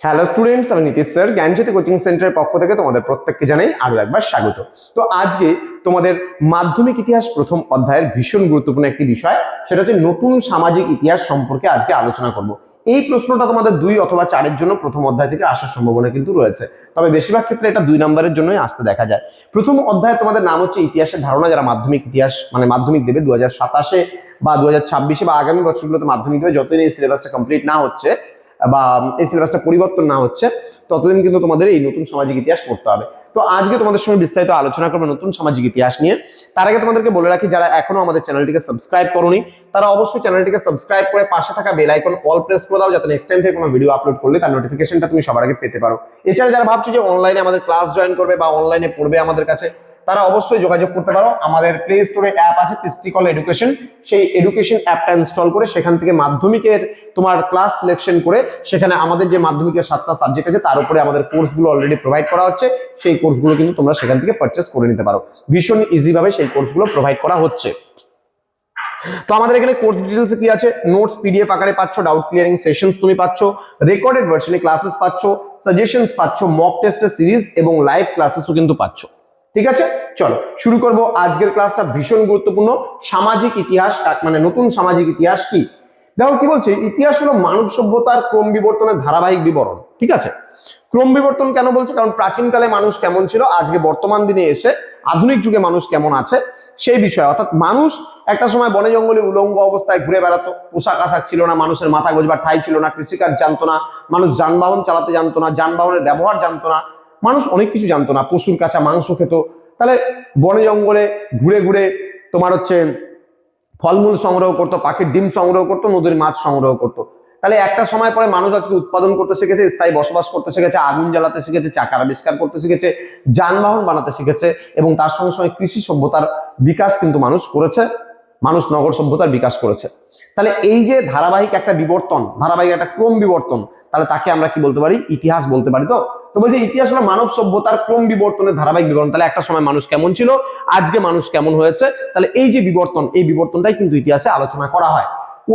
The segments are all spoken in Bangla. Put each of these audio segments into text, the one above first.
হ্যালো স্টুডেন্টস, আমি নীতিশ স্যার জ্ঞানজ্যোতি কোচিং সেন্টারের পক্ষ থেকে তোমাদের প্রত্যেককে জানাই আরো একবার স্বাগত। তো আজকে তোমাদের মাধ্যমিক ইতিহাস প্রথম অধ্যায়ের ভীষণ গুরুত্বপূর্ণ একটি বিষয়, সেটা হচ্ছে নতুন সামাজিক ইতিহাস সম্পর্কে আজকে আলোচনা করব। এই প্রশ্নটা তোমাদের 2 অথবা 4-এর জন্য প্রথম অধ্যায় থেকে আসার সম্ভাবনা কিন্তু রয়েছে, তবে বেশিরভাগ ক্ষেত্রে এটা 2 নম্বরের জন্যই আসতে দেখা যায়। প্রথম অধ্যায়ে তোমাদের নাম হচ্ছে ইতিহাসের ধারণা। যারা মাধ্যমিক ইতিহাস মানে মাধ্যমিক দেবে 2027-এ বা 2026-এ বা আগামী বছরগুলোতে মাধ্যমিক দেবে, যতদিন এই সিলেবাসটা কমপ্লিট না হচ্ছে বা এই সিলেবাসটা পরিবর্তন না হচ্ছে ততদিন কিন্তু তোমাদের এই নতুন সামাজিক ইতিহাস পড়তে হবে। তো আজকে তোমাদের সঙ্গে বিস্তারিত আলোচনা করবো নতুন সামাজিক ইতিহাস নিয়ে। তার আগে তোমাদেরকে বলে রাখি, যারা এখনো আমাদের চ্যানেলটিকে সাবস্ক্রাইব করোনি তারা অবশ্যই চ্যানেলটিকে সাবস্ক্রাইব করে পাশে থাকা বেল আইকন অল প্রেস করে দাও, যাতে নেক্সট টাইম থেকে কোনো ভিডিও আপলোড করলে তার নোটিফিকেশনটা তুমি সবার আগে পেতে পারো। এছাড়া যারা ভাবছো যে অনলাইনে আমাদের ক্লাস জয়েন করবে বা অনলাইনে পড়বে আমাদের কাছে, তারা অবশ্যই যোগাযোগ করতে পারো। আমাদের প্লে স্টোরে অ্যাপ আছে পিস্টিকল এডুকেশন, সেই এডুকেশন অ্যাপটা ইনস্টল করে সেখান থেকে মাধ্যমিকের তোমার ক্লাস সিলেকশন করে সেখানে আমাদের যে মাধ্যমিকের 7টা সাবজেক্ট আছে তার উপরে আমাদের কোর্সগুলো অলরেডি প্রোভাইড করা হচ্ছে। সেই কোর্সগুলো কিন্তু তোমরা সেখান থেকে পারচেস করে নিতে পারো, ভীষণ ইজি ভাবে সেই কোর্সগুলো প্রোভাইড করা হচ্ছে। তো আমাদের এখানে কোর্স ডিটেইলস কি আছে, নোটস পিডিএফ আকারে পাচ্ছ, ডাউট ক্লিয়ারিং সেশনস তুমি পাচ্ছ, রেকর্ডেড ভার্সনে ক্লাসেস পাচ্ছ, সাজেশনস পাচ্ছ, মক টেস্টের সিরিজ এবং লাইভ ক্লাসেসও কিন্তু পাচ্ছ। ঠিক আছে, চলো শুরু করব আজকের ক্লাসটা। ভীষণ গুরুত্বপূর্ণ সামাজিক ইতিহাস, মানে নতুন সামাজিক ইতিহাস কি। দেখো কি বলছে, ইতিহাস হলো মানব সভ্যতার ক্রম বিবর্তনের ধারাবাহিক বিবরণ। ঠিক আছে, ক্রম বিবর্তন কেন বলছে, কারণ প্রাচীনকালে মানুষ কেমন ছিল, আজকে বর্তমান দিনে এসে আধুনিক যুগে মানুষ কেমন আছে সেই বিষয়ে। অর্থাৎ মানুষ একটা সময় বনে জঙ্গলে উলঙ্গ অবস্থায় ঘুরে বেড়াতো, পোশাক আশাক ছিল না, মানুষের মাথা গোজবার ঠাঁই ছিল না, কৃষিকাজ জানতো না, মানুষ যানবাহন চালাতে জানতো না, যানবাহনের ব্যবহার জানতো না, মানুষ অনেক কিছু জানতো না, পশুর কাঁচা মাংস খেত। তাহলে বনে জঙ্গলে ঘুরে ঘুরে তোমার হচ্ছে ফলমূল সংগ্রহ করতো, পাখির ডিম সংগ্রহ করতো, নদীর মাছ সংগ্রহ করতো। তাহলে একটা সময় পরে মানুষ আজকে উৎপাদন করতে শিখেছে, স্থায়ী বসবাস করতে শিখেছে, আগুন জ্বালাতে শিখেছে, চাকার আবিষ্কার করতে শিখেছে, যানবাহন বানাতে শিখেছে, এবং তার সঙ্গে সঙ্গে কৃষি সভ্যতার বিকাশ কিন্তু মানুষ করেছে, মানুষ নগর সভ্যতার বিকাশ করেছে। তাহলে এই যে ধারাবাহিক একটা বিবর্তন, ধারাবাহিক একটা ক্রম বিবর্তন, তাহলে তাকে আমরা কি বলতে পারি, ইতিহাস বলতে পারি। তো বলছে ইতিহাস হলো মানব সভ্যতার ক্রম বিবর্তনের ধারাবাহিক বিবরণ। তাহলে একটা সময় মানুষ কেমন ছিল, আজকে মানুষ কেমন হয়েছে, তাহলে এই যে বিবর্তন, এই বিবর্তনটাই কিন্তু ইতিহাসে আলোচনা করা হয়।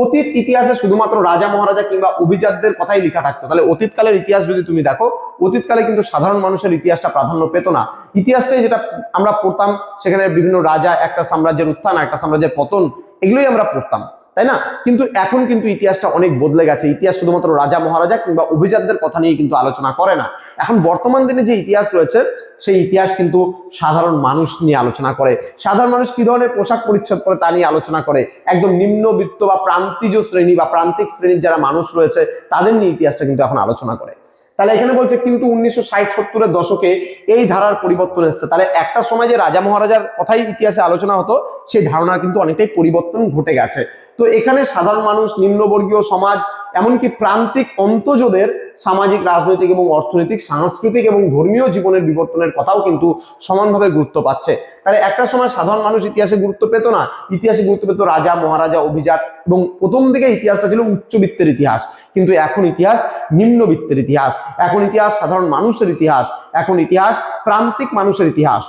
অতীত ইতিহাসে শুধুমাত্র রাজা মহারাজা কিংবা অভিজাতদের কথাই লেখা থাকতো। তাহলে অতীতকালের ইতিহাস যদি তুমি দেখো, অতীতকালে কিন্তু সাধারণ মানুষের ইতিহাসটা প্রাধান্য পেত না। ইতিহাসে যেটা আমরা পড়তাম সেখানে বিভিন্ন রাজা, একটা সাম্রাজ্যের উত্থান, একটা সাম্রাজ্যের পতন, এগুলোই আমরা পড়তাম, তাই না? কিন্তু এখন কিন্তু ইতিহাসটা অনেক বদলে গেছে। ইতিহাস শুধুমাত্র রাজা মহারাজা কিংবা অভিজাতদের কথা নিয়ে কিন্তু আলোচনা করে না। এখন বর্তমান দিনে যে ইতিহাস রয়েছে সেই ইতিহাস কিন্তু সাধারণ মানুষ নিয়ে আলোচনা করে। সাধারণ মানুষ কি ধরনের পোশাক পরিচ্ছদ করে তা নিয়ে আলোচনা করে। একদম নিম্নবিত্ত বা প্রান্তিজ শ্রেণী বা প্রান্তিক শ্রেণীর যারা মানুষ রয়েছে তাদের নিয়ে ইতিহাসটা কিন্তু এখন আলোচনা করে। তাহলে এখানে বলছে কিন্তু 1960-70-এর দশকে এই ধারার পরিবর্তন এসেছে। তাহলে একটা সময় যে রাজা মহারাজার কথাই ইতিহাসে আলোচনা হতো, সেই ধারণার কিন্তু অনেকটাই পরিবর্তন ঘটে গেছে। তো এখানে সাধারণ মানুষ, নিম্নবর্গীয় সমাজ, এমনকি প্রান্তিক অন্তর্জদের সামাজিক, রাজনৈতিক এবং অর্থনৈতিক, সাংস্কৃতিক এবং ধর্মীয় জীবনের বিবর্তনের কথাও কিন্তু সমানভাবে গুরুত্ব পাচ্ছে। তাহলে একটা সময় সাধারণ মানুষ ইতিহাসে গুরুত্ব পেত না, ইতিহাসে গুরুত্ব পেত রাজা মহারাজা, অভিজাত, এবং প্রথম দিকে ইতিহাসটা ছিল উচ্চবিত্তের ইতিহাস। কিন্তু এখন ইতিহাস নিম্নবিত্তের ইতিহাস, এখন ইতিহাস সাধারণ মানুষের ইতিহাস, এখন ইতিহাস প্রান্তিক মানুষের ইতিহাস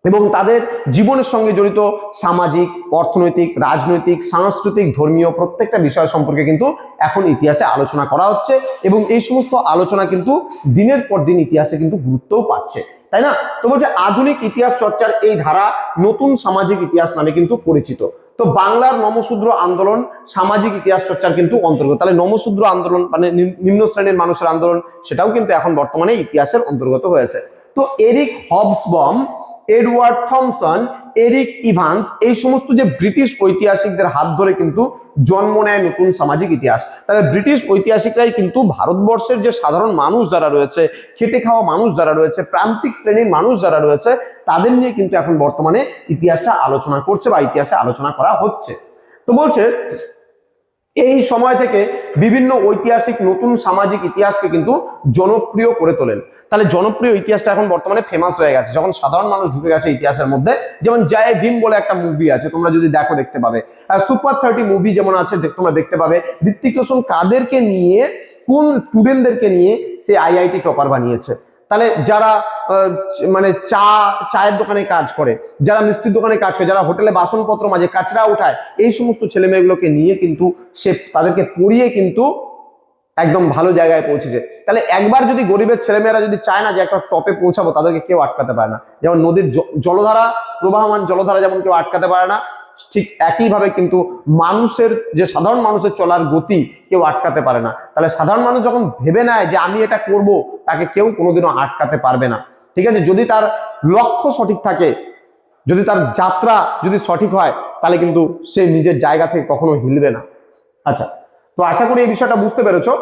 এবং তাদের জীবনের সঙ্গে জড়িত সামাজিক, অর্থনৈতিক, রাজনৈতিক, সাংস্কৃতিক, ধর্মীয় প্রত্যেকটা বিষয় সম্পর্কে কিন্তু এখন ইতিহাসে আলোচনা করা হচ্ছে। এবং এই সমস্ত আলোচনা কিন্তু দিনের পর দিন ইতিহাসে কিন্তু গুরুত্বও পাচ্ছে, তাই না? তো বলছে আধুনিক ইতিহাস চর্চার এই ধারা নতুন সামাজিক ইতিহাস নামে কিন্তু পরিচিত। তো বাংলার নমশূদ্র আন্দোলন সামাজিক ইতিহাস চর্চার কিন্তু অন্তর্গত। তাহলে নমশূদ্র আন্দোলন মানে নিম্ন শ্রেণীর মানুষের আন্দোলন, সেটাও কিন্তু এখন বর্তমানে ইতিহাসের অন্তর্গত হয়েছে। তো Eric Hobsbawm, Edward Thompson, Eric Evans, এই সমস্ত যে ব্রিটিশ ঐতিহাসিকদের হাত ধরে কিন্তু জন্ম নেয় নতুন সামাজিক ইতিহাস। তাহলে ব্রিটিশ ঐতিহাসিকরাই কিন্তু ভারতবর্ষের যে সাধারণ মানুষ যারা রয়েছে, খেটে খাওয়া মানুষ যারা রয়েছে, প্রান্তিক শ্রেণীর মানুষ যারা রয়েছে, তাদের নিয়ে কিন্তু এখন বর্তমানে ইতিহাসটা আলোচনা করছে বা ইতিহাসে আলোচনা করা হচ্ছে। তো বলছে এই সময় থেকে বিভিন্ন ঐতিহাসিক নতুন সামাজিক ইতিহাসকে কিন্তু জনপ্রিয় করে তোলেন। তাহলে জনপ্রিয় ইতিহাসটা এখন বর্তমানে ফেমাস হয়ে গেছে, যখন সাধারণ মানুষ ঢুকে গেছে ইতিহাসের মধ্যে। যেমন জয় ভীম বলে একটা মুভি আছে, তোমরা যদি দেখো দেখতে পাবে। সুপার 30 মুভি যেমন আছে তোমরা দেখতে পাবে। ঋত্বিক রোশন কাদেরকে নিয়ে, কোন স্টুডেন্টদেরকে নিয়ে সে আইআইটি টপার বানিয়েছে। তাহলে যারা মানে চায়ের দোকানে কাজ করে, যারা মিষ্টির দোকানে কাজ করে, যারা হোটেলে বাসনপত্র মাঝে কাচরা উঠায়, এই সমস্ত ছেলে মেয়েগুলোকে নিয়ে কিন্তু সে তাদেরকে পড়িয়ে কিন্তু একদম ভালো জায়গায় পৌঁছেছে। তাহলে একবার যদি গরিবের ছেলেমেয়েরা যদি চায় না যে একটা টপে পৌঁছাবো, তাদেরকে কেউ আটকাতে পারে না। যেমন নদীর জলধারা, প্রবাহমান জলধারা যেমন কেউ আটকাতে পারে না, ঠিক একইভাবে কিন্তু মানুষের যে সাধারণ মানুষের চলার গতি কেউ আটকাতে পারে না। তাহলে সাধারণ মানুষ যখন ভেবে নেয় যে আমি এটা করব, তাকে কেউ কোনোদিনও আটকাতে পারবে না। ঠিক আছে, যদি তার লক্ষ্য সঠিক থাকে, যদি তার যাত্রা যদি সঠিক হয়, তাহলে কিন্তু সে নিজের জায়গা থেকে কখনো হিলবে না। আচ্ছা, তো আশা করি এই বিষয়টা বুঝতে পেরেছো।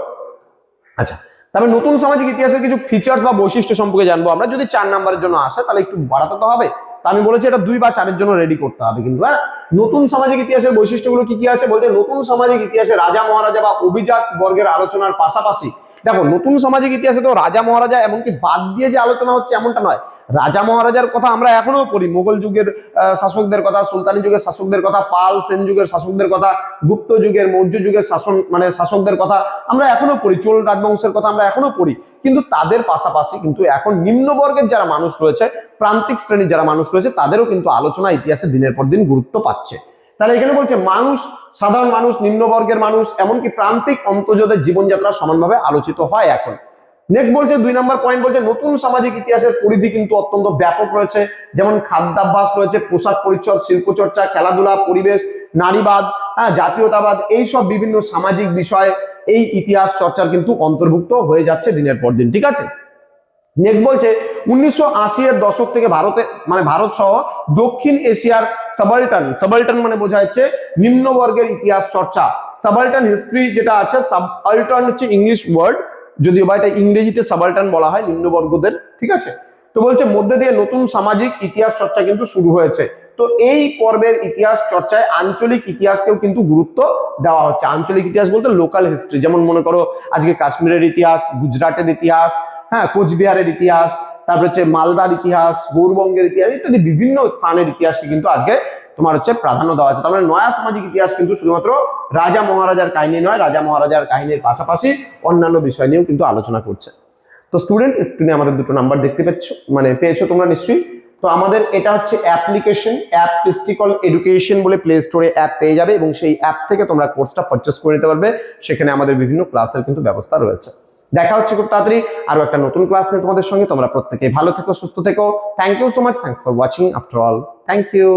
আচ্ছা, তবে নতুন সামাজিক ইতিহাসের কিছু ফিচার্স বা বৈশিষ্ট্য সম্পর্কে জানবো আমরা। যদি 4 নাম্বারের জন্য আসে তাহলে একটু বাড়াতে তো হবে, তা আমি বলেছি এটা 2 বা 4-এর জন্য রেডি করতে হবে কিন্তু। হ্যাঁ, নতুন সামাজিক ইতিহাসের বৈশিষ্ট্যগুলো কি কি আছে বলতে, নতুন সামাজিক ইতিহাসে রাজা মহারাজা বা অভিজাত বর্গের আলোচনার পাশাপাশি, দেখো নতুন সামাজিক ইতিহাসে তো রাজা মহারাজা এমনকি বাদ দিয়ে যে আলোচনা হচ্ছে এমনটা নয়, রাজা মহারাজার কথা আমরা এখনো পড়ি, মোগল যুগের শাসকদের কথা, সুলতানি যুগের শাসকদের কথা, পাল সেন যুগের শাসকদের কথা, গুপ্ত যুগের মৌর্য যুগের শাসকদের কথা আমরা এখনো পড়ি, চোল রাজবংশের কথা আমরা এখনো পড়ি। কিন্তু তাদের পাশাপাশি কিন্তু এখন নিম্নবর্গের যারা মানুষ রয়েছে, প্রান্তিক শ্রেণীর যারা মানুষ রয়েছে, তাদেরও কিন্তু আলোচনা ইতিহাসে দিনের পর দিন গুরুত্ব পাচ্ছে। তাহলে এখানে বলছে মানুষ, সাধারণ মানুষ, নিম্নবর্গের মানুষ, এমনকি প্রান্তিক অন্তর্জাতের জীবনযাত্রা সমানভাবে আলোচিত হয় এখন। নেক্সট বলছে 2 নম্বর পয়েন্ট বলছে নতুন সামাজিক ইতিহাসের পরিধি কিন্তু অত্যন্ত ব্যাপক রয়েছে। যেমন খাদ্যাভ্যাস রয়েছে, পোশাক পরিচ্ছদ, শিল্পচর্চা, খেলাধুলা, পরিবেশ, নারীবাদ, জাতীয়তাবাদ, এইসব বিভিন্ন সামাজিক বিষয় এই ইতিহাস চর্চার কিন্তু অন্তর্ভুক্ত হয়ে যাচ্ছে দিনের পর দিন। ঠিক আছে, নেক্সট বলছে 1980-এর দশক থেকে ভারত সহ দক্ষিণ এশিয়ার সাবাল্টান মানে বোঝা যাচ্ছে নিম্নবর্গের ইতিহাস চর্চা। সাবাল্টান হিস্ট্রি যেটা আছে, সাবাল্টান হচ্ছে ইংলিশ ওয়ার্ড, যদিও বা এটা ইংরেজিতে সাবাল্টান বলা হয় নিম্নবর্গদের। ঠিক আছে, তো বলছে মধ্যে দিয়ে নতুন সামাজিক ইতিহাস চর্চা কিন্তু শুরু হয়েছে। তো এই পর্বের ইতিহাস চর্চায় আঞ্চলিক ইতিহাসকেও কিন্তু গুরুত্ব দেওয়া হচ্ছে। আঞ্চলিক ইতিহাস বলতে লোকাল হিস্ট্রি, যেমন মনে করো আজকে কাশ্মীরের ইতিহাস, গুজরাটের ইতিহাস, হ্যাঁ কোচবিহারের ইতিহাস, তারপর হচ্ছে মালদার ইতিহাস, গৌরবঙ্গের ইতিহাস ইত্যাদি বিভিন্ন স্থানের ইতিহাসকে কিন্তু আজকে তোমার হচ্ছে প্রাধান্য দেওয়া আছে। তার মানে নয়া সামাজিক ইতিহাস কিন্তু শুধুমাত্র রাজা মহারাজার কাহিনী নয়, রাজা মহারাজার কাহিনীর পাশাপাশি অন্যান্য বিষয় নিয়েও কিন্তু আলোচনা করছে। তো স্টুডেন্ট, স্ক্রিনে আমাদের 2টো নাম্বার দেখতে পেয়েছো তোমরা নিশ্চয়ই। তো আমাদের এটা হচ্ছে অ্যাপ্লিকেশন, অ্যাপ টেস্টিকল এডুকেশন বলে প্লে স্টোরে অ্যাপ পেয়ে যাবে, এবং সেই অ্যাপ থেকে তোমরা কোর্সটা পারচেস করে নিতে পারবে। সেখানে আমাদের বিভিন্ন ক্লাসের কিন্তু ব্যবস্থা রয়েছে। দেখা হচ্ছে খুব তাড়াতাড়ি আরো একটা নতুন ক্লাস নিয়ে তোমাদের সঙ্গে। তোমরা প্রত্যেকেই ভালো থেকো, সুস্থ থেকো। Thank you so much, thanks for watching after all, thank you.